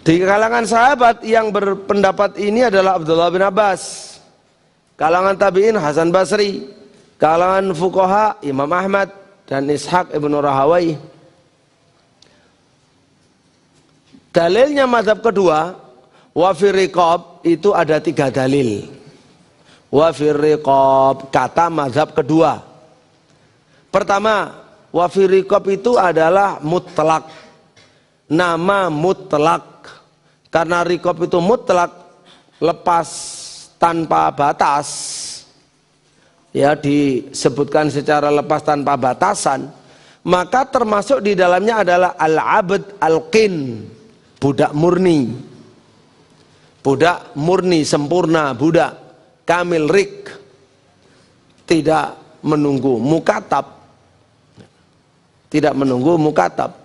Di kalangan sahabat yang berpendapat ini adalah Abdullah bin Abbas, kalangan tabi'in Hasan Basri, kalangan fuqaha Imam Ahmad dan Ishaq ibn Rahawai. Dalilnya mazhab kedua, wa fir riqab, itu ada 3 dalil. Wa fir riqab, kata mazhab kedua. Pertama, wa fir riqab itu adalah mutlak, nama mutlak. Karena riqab itu mutlak, lepas tanpa batas, ya disebutkan secara lepas tanpa batasan, maka termasuk di dalamnya adalah al-abd al-qin, budak murni. Budak murni sempurna, budak kamil rik, tidak menunggu mukatab, tidak menunggu mukatab.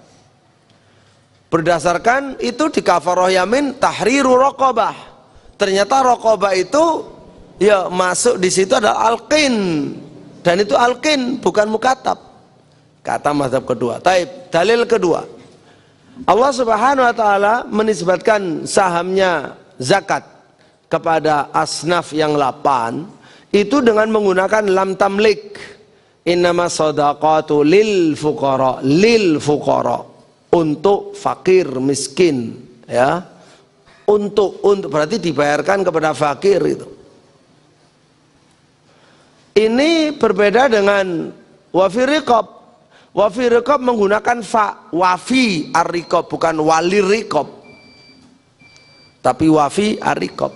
Berdasarkan itu di kafarah yamin tahriru raqabah. Ternyata raqabah itu ya masuk di situ adalah al-qin, dan itu al-qin bukan mukatab. Kata mazhab kedua. Taib, dalil kedua. Allah Subhanahu wa taala menisbatkan sahamnya zakat kepada asnaf yang 8 itu dengan menggunakan lam tamlik. Innama shadaqatu lil fuqara, untuk fakir miskin, ya. Untuk berarti dibayarkan kepada fakir itu. Ini berbeda dengan wafi riqab. Wafi riqab menggunakan fa, wafi ar-riqab, bukan wali riqab, tapi wafi ar-riqab.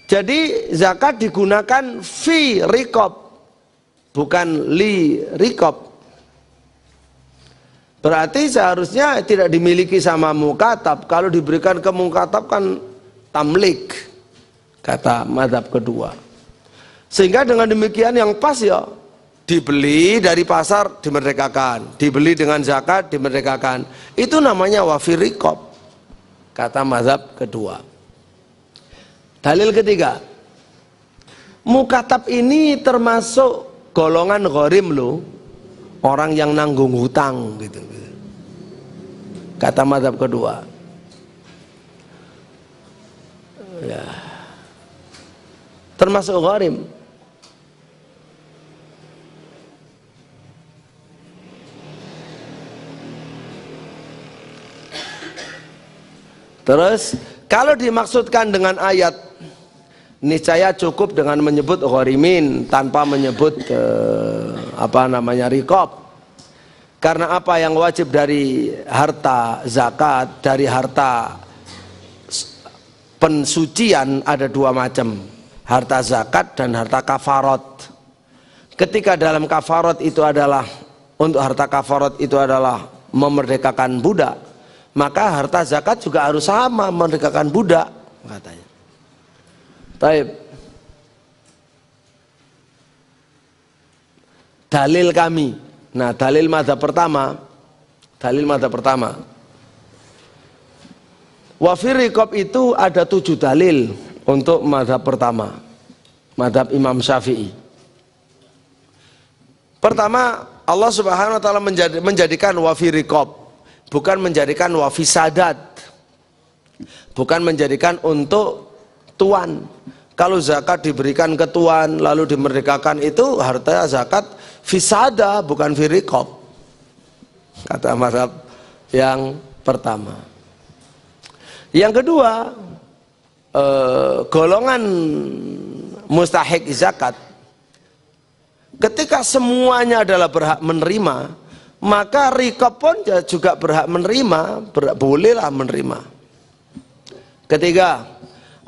Jadi zakat digunakan fi riqab, bukan li riqab. Berarti seharusnya tidak dimiliki sama mukatab. Kalau diberikan ke mukatab kan tamlik, kata mazhab kedua. Sehingga dengan demikian yang pas ya, dibeli dari pasar dimerdekakan, dibeli dengan zakat dimerdekakan. Itu namanya wafi riqab, kata mazhab kedua. Dalil ketiga, mukatab ini termasuk golongan gharim loh, orang yang nanggung hutang gitu, kata mazhab kedua. Ya, termasuk gharim. Terus kalau dimaksudkan dengan ayat, niscaya cukup dengan menyebut gharimin tanpa menyebut riqab. Karena apa yang wajib dari harta zakat, dari harta pensucian ada dua macam, harta zakat dan harta kafarat. Ketika dalam kafarat itu adalah, untuk harta kafarat itu adalah memerdekakan budak, maka harta zakat juga harus sama, memerdekakan budak, katanya. Baik. Dalil kami. Nah, dalil mazhab pertama. Wafi riqab itu ada 7 dalil untuk mazhab pertama, mazhab Imam Syafi'i. Pertama, Allah Subhanahu wa taala menjadikan wafi riqab, bukan menjadikan wafi sadat, bukan menjadikan untuk tuan. Kalau zakat diberikan ke tuan lalu dimerdekakan, itu harta zakat fisada, bukan fi riqab, kata mazhab yang pertama. Yang kedua, golongan mustahik zakat, ketika semuanya adalah berhak menerima, maka riqab pun juga berhak menerima, bolehlah menerima. Ketiga,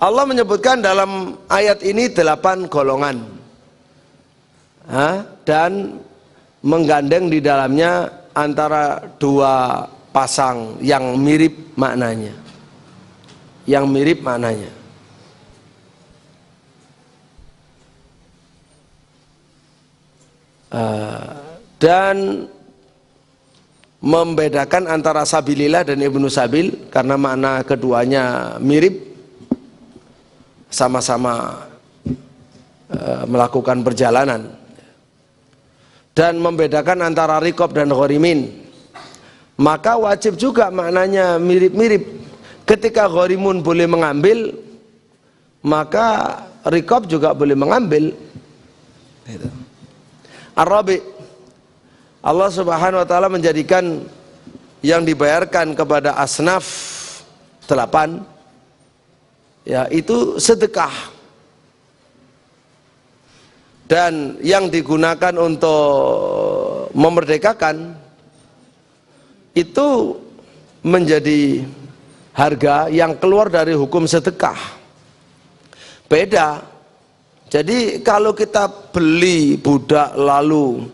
Allah menyebutkan dalam ayat ini 8 golongan, dan menggandeng di dalamnya antara 2 pasang yang mirip maknanya, dan membedakan antara sabilillah dan ibnu sabil karena makna keduanya mirip, sama-sama melakukan perjalanan, dan membedakan antara riqab dan gharimin. Maka wajib juga maknanya mirip-mirip. Ketika gharimun boleh mengambil, maka riqab juga boleh mengambil. Ar-Rabi', Allah Subhanahu wa taala menjadikan yang dibayarkan kepada asnaf 8, yaitu sedekah, dan yang digunakan untuk memerdekakan itu menjadi harga yang keluar dari hukum sedekah. Beda. Jadi kalau kita beli budak lalu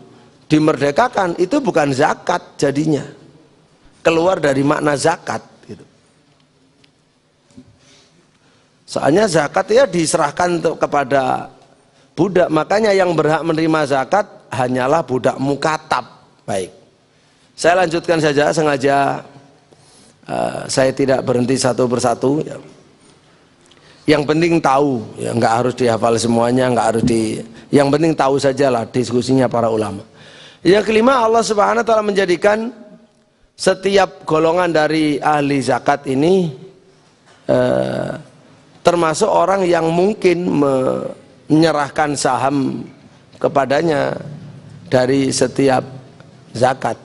dimerdekakan, itu bukan zakat jadinya, keluar dari makna zakat gitu. Soalnya zakat ya diserahkan kepada budak, makanya yang berhak menerima zakat hanyalah budak mukatab. Baik, saya lanjutkan saja, sengaja saya tidak berhenti satu persatu ya. Yang penting tahu, ya nggak harus dihafal semuanya, nggak harus yang penting tahu sajalah diskusinya para ulama. Yang kelima, Allah Subhanahu wa taala menjadikan setiap golongan dari ahli zakat ini termasuk orang yang mungkin menyerahkan saham kepadanya dari setiap zakat.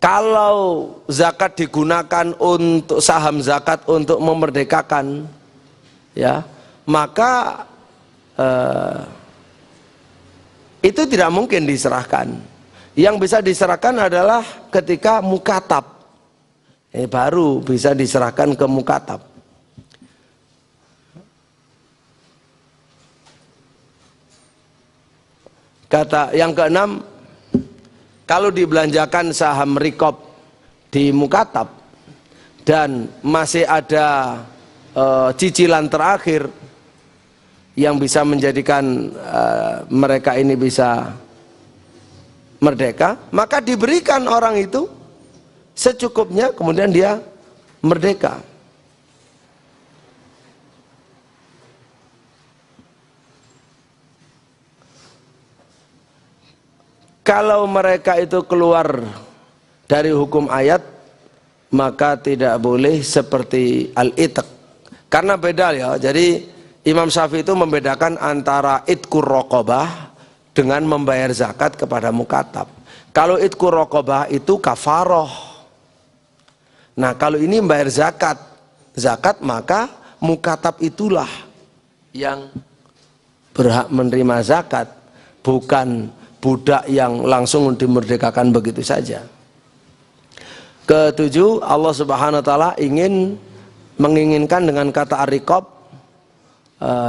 Kalau zakat digunakan untuk saham zakat untuk memerdekakan, ya, maka itu tidak mungkin diserahkan. Yang bisa diserahkan adalah ketika mukatab. Ini baru bisa diserahkan ke mukatab. Kata yang keenam, kalau dibelanjakan saham rikob di mukatab dan masih ada cicilan terakhir yang bisa menjadikan mereka ini bisa merdeka, maka diberikan orang itu secukupnya, kemudian dia merdeka. Kalau mereka itu keluar dari hukum ayat, maka tidak boleh seperti al-itq. Karena beda ya, jadi Imam Syafi'i itu membedakan antara itqur raqabah dengan membayar zakat kepada mukatab. Kalau itqur raqabah itu kafaroh. Nah kalau ini membayar zakat maka mukatab itulah yang berhak menerima zakat, bukan budak yang langsung dimerdekakan begitu saja. Ketujuh, Allah Subhanahu wa taala menginginkan dengan kata ar-riqab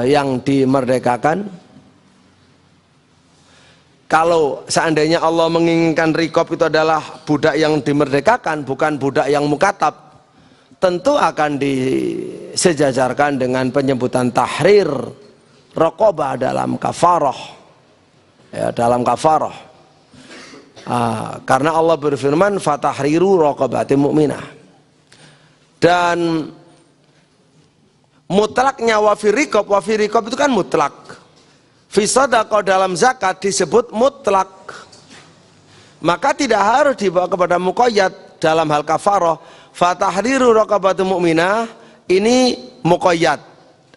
yang dimerdekakan. Kalau seandainya Allah menginginkan riqab itu adalah budak yang dimerdekakan, bukan budak yang mukatab, tentu akan disejajarkan dengan penyebutan tahrir raqabah dalam kafarah, ya, dalam kafarah. Karena Allah berfirman fatahriru raqabatin mu'minah. Dan mutlaknya wafiriqab itu kan mutlak. Fi shadaqah dalam zakat disebut mutlak. Maka tidak harus dibawa kepada muqayyad dalam hal kafarah. Fatahriru raqabatin mu'minah ini muqayyad.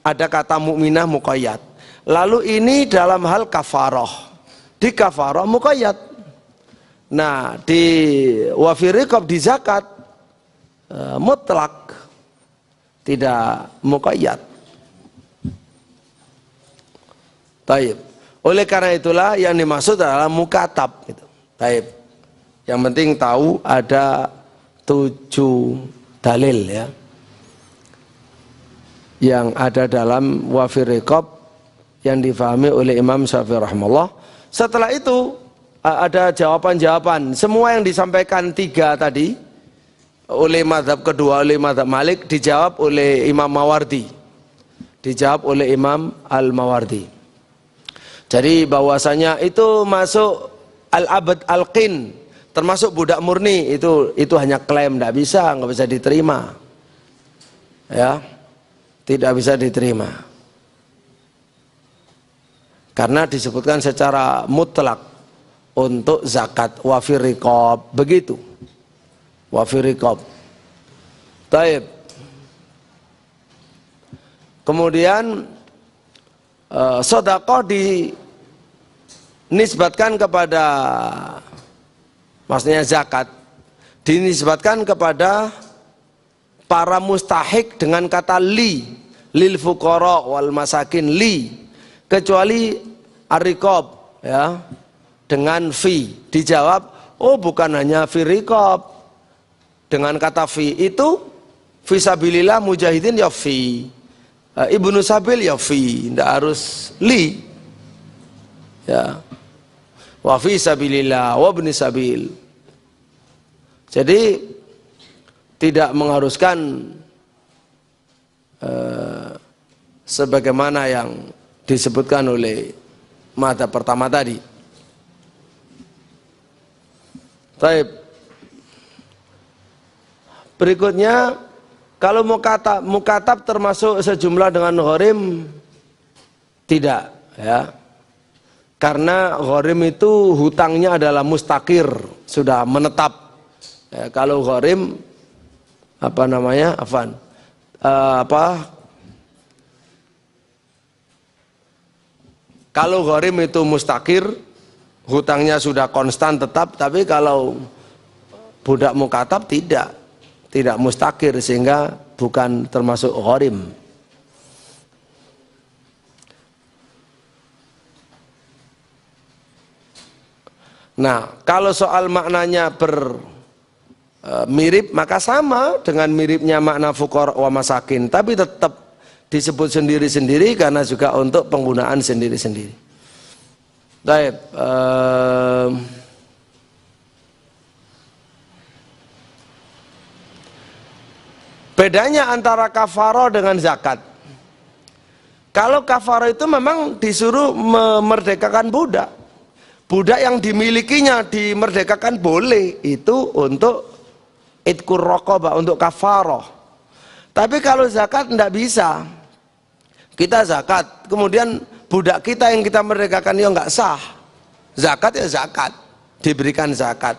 Ada kata mu'minah muqayyad. Lalu ini dalam hal kafarah. Di kafarah muqayyad. Nah, di wafiriqab di zakat mutlak, tidak muqayyad. Taib. Oleh karena itulah yang dimaksud adalah mukatab. Taib. Yang penting tahu ada 7 dalil ya, yang ada dalam wafiriqab yang difahami oleh Imam Syafi'i rahimahullah. Setelah itu ada jawaban-jawaban. Semua yang disampaikan 3 tadi oleh mazhab kedua, oleh mazhab Malik, dijawab oleh Imam Mawardi, dijawab oleh Imam Al-Mawardi. Jadi bahwasanya itu masuk al-abad al-qin, termasuk budak murni, itu hanya klaim, nggak bisa diterima, ya, tidak bisa diterima, karena disebutkan secara mutlak untuk zakat wafiriqab, begitu. Wafiriqab. Taib. Kemudian sedekah dinisbatkan kepada, maksudnya zakat dinisbatkan kepada para mustahik dengan kata lil fuqara wal masakin kecuali ar-riqab, ya, dengan fi. Dijawab, oh bukan hanya fi riqab. Dengan kata fi itu fisabilillah mujahidin ya fi, ibnu sabil ya fi, tidak harus li, ya, wa fi sabilillah wa ibnu sabil. Jadi tidak mengharuskan sebagaimana yang disebutkan oleh mazhab pertama tadi. Baik. Berikutnya, kalau mukatab termasuk sejumlah dengan gharim, tidak, ya. Karena gharim itu hutangnya adalah mustaqir, sudah menetap. Ya, kalau gharim kalau gharim itu mustaqir, hutangnya sudah konstan tetap, tapi kalau budak mukatab tidak mustaqir, sehingga bukan termasuk gharim. Nah, kalau soal maknanya mirip, maka sama dengan miripnya makna fuqara wa masakin, tapi tetap disebut sendiri-sendiri karena juga untuk penggunaan sendiri-sendiri. Baik, bedanya antara kafarah dengan zakat. Kalau kafarah itu memang disuruh memerdekakan budak. Budak yang dimilikinya dimerdekakan boleh, itu untuk idkur raqabah, untuk kafarah. Tapi kalau zakat tidak bisa. Kita zakat, kemudian budak kita yang kita merdekakan ya nggak sah. Zakat ya zakat, diberikan zakat.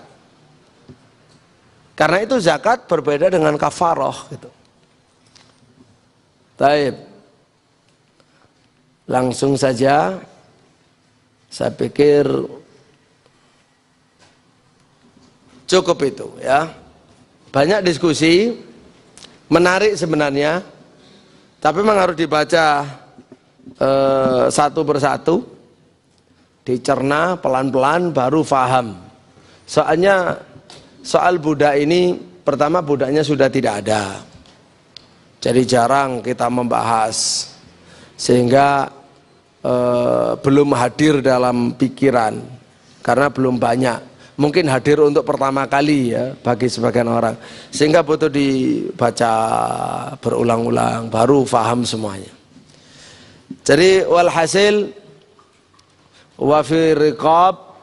Karena itu zakat berbeda dengan kafarah gitu. Baik. Langsung saja, saya pikir cukup itu ya. Banyak diskusi, menarik sebenarnya, tapi memang harus dibaca satu persatu, dicerna pelan-pelan baru faham. Soalnya soal budak ini, pertama budaknya sudah tidak ada, jadi jarang kita membahas, sehingga belum hadir dalam pikiran karena belum banyak. Mungkin hadir untuk pertama kali ya bagi sebagian orang, sehingga butuh dibaca berulang-ulang baru faham semuanya. Jadi walhasil wa fi riqab,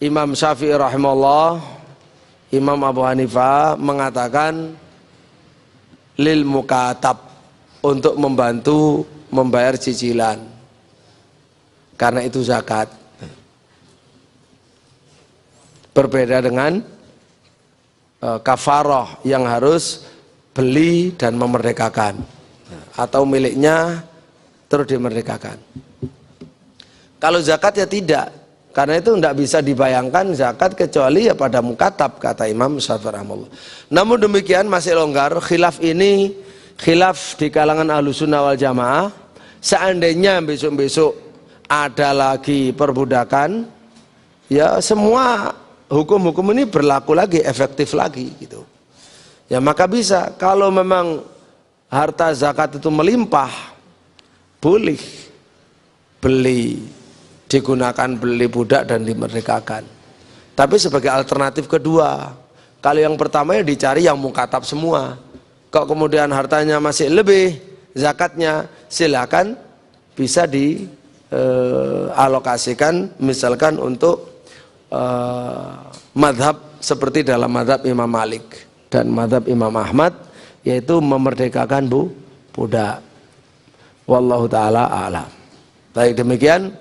Imam Syafi'i rahimahullah, Imam Abu Hanifah mengatakan lil mukatab, untuk membantu membayar cicilan, karena itu zakat. Berbeda dengan kafarah yang harus beli dan memerdekakan, atau miliknya terus dimerdekakan. Kalau zakat ya tidak, karena itu tidak bisa dibayangkan zakat kecuali ya pada mukatab, kata Imam Syafi'i rahimahullah. Namun demikian masih longgar. Khilaf ini khilaf di kalangan Ahlussunnah wal Jamaah. Seandainya besok-besok ada lagi perbudakan, ya semua hukum-hukum ini berlaku lagi, efektif lagi gitu. Ya maka bisa, kalau memang harta zakat itu melimpah, boleh beli, digunakan beli budak dan dimerdekakan. Tapi sebagai alternatif kedua, kalau yang pertama ya dicari yang mukatab semua. Kok kemudian hartanya masih lebih zakatnya, silakan bisa dialokasikan misalkan untuk madhab seperti dalam madhab Imam Malik dan madhab Imam Ahmad, yaitu memerdekakan budak. Wallahu ta'ala a'lam. Baik, demikian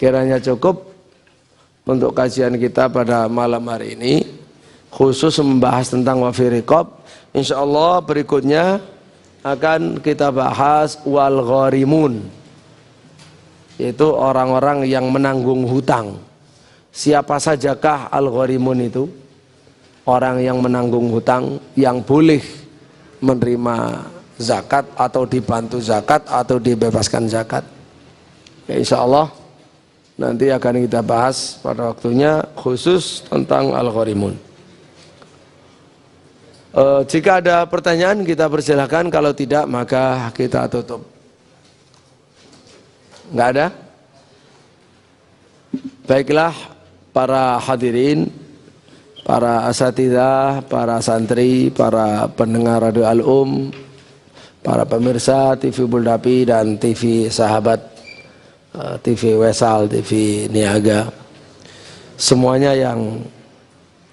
kiranya cukup untuk kajian kita pada malam hari ini, khusus membahas tentang wa fi riqab. Insyaallah berikutnya akan kita bahas wal gharimun, yaitu orang-orang yang menanggung hutang. Siapa sajakah al-gharimun itu? Orang yang menanggung hutang, yang boleh menerima zakat atau dibantu zakat atau dibebaskan zakat. Ya insyaallah nanti akan kita bahas pada waktunya khusus tentang al-gharimun. Jika ada pertanyaan kita persilahkan, kalau tidak maka kita tutup. Enggak ada? Baiklah para hadirin, para asatidzah, para santri, para pendengar Radio Al-Um, para pemirsa TV Buldapi dan TV Sahabat, TV Wesal, TV Niaga, semuanya yang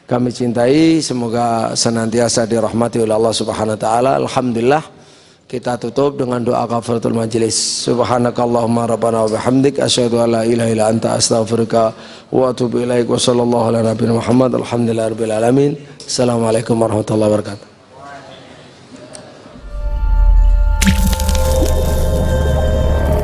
kami cintai, semoga senantiasa dirahmati oleh Allah Subhanahu wa taala. Alhamdulillah, kita tutup dengan doa kafaratul majelis. Subhanakallahumma rabbana wa bihamdik asyhadu an la ilaha illa anta astaghfiruka wa atubu ilaik. Wa sallallahu ala nabiyina Muhammad. Alhamdulillahirabbil alamin. Assalamualaikum warahmatullahi wabarakatuh.